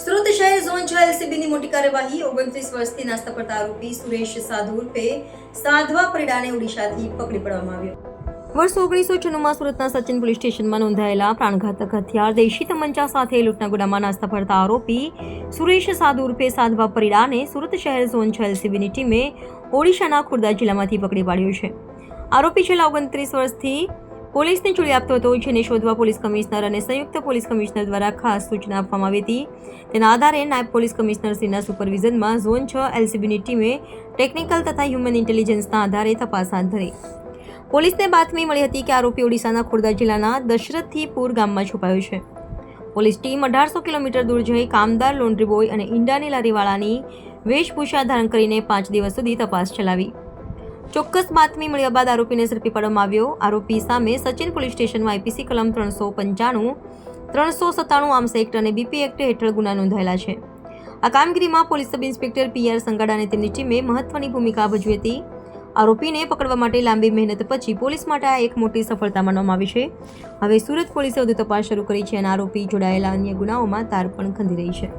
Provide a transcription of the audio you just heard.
સુરત શહેર ઝોન 6 એલસીબીની મોટી કાર્યવાહી 29 વર્ષથી નાસ્તા પડતા આરોપી સુરેશ સાધુ ઉર્ફે સાધવા પરિડાને ઓડિશાથી પકડી પાડવામાં આવ્યો। વર્ષ 1996માં સુરતના સચિન પોલીસ સ્ટેશનમાં નોંધાયેલા પ્રાણઘાતક હથિયાર દેશી તમંચા સાથે લૂંટના ગુનામાં નાસ્તા પડતા આરોપી સુરેશ સાધુ ઉર્ફે સાધવા પરિડાને સુરત શહેર ઝોન 6 એલસીબીની ટીમે ઓડિશાના ખુર્દા જિલ્લામાંથી પકડી પાડ્યો છે। આરોપી છેલ્લા 29 વર્ષથી પોલીસને ચોરી આપતો હતો, જેને શોધવા પોલીસ કમિશનર અને સંયુક્ત પોલીસ કમિશનર દ્વારા ખાસ સૂચના આપવામાં આવી હતી। તેના આધારે નાયબ પોલીસ કમિશનર શ્રીના સુપરવિઝનમાં ઝોન 6 એલસીબીની ટીમે ટેકનિકલ તથા હ્યુમન ઇન્ટેલિજન્સના આધારે તપાસ હાથ ધરી। પોલીસને બાતમી મળી હતી કે આરોપી ઓડિશાના ખુર્દા જિલ્લાના દશરથીપુર ગામમાં છુપાયો છે। પોલીસ ટીમ 1800 કિલોમીટર દૂર જઈ કામદાર, લોન્ડ્રી બોય અને ઈંડાની લારીવાળાની વેશભૂષા ધારણ કરીને 5 દિવસ સુધી તપાસ ચલાવી। ચોક્કસ બાતમી મળ્યા બાદ આરોપીને ઝડપી પાડવામાં આવ્યો। આરોપી સામે સચિન પોલીસ સ્ટેશનમાં આઈપીસી કલમ 395, 397 આર્મ્સ એક્ટ અને બીપી એક્ટ હેઠળ ગુના નોંધાયેલા છે। આ કામગીરીમાં police sub inspector PR Sangada અને તેમની ટીમે મહત્વની ભૂમિકા ભજવી હતી। આરોપીને પકડવા માટે લાંબી મહેનત પછી પોલીસ માટે આ એક મોટી સફળતા માનવામાં આવી છે। હવે સુરત પોલીસે વધુ તપાસ શરૂ કરી છે અને આરોપી જોડાયેલા અન્ય ગુનાઓમાં તાર પણ ખંધી રહી છે।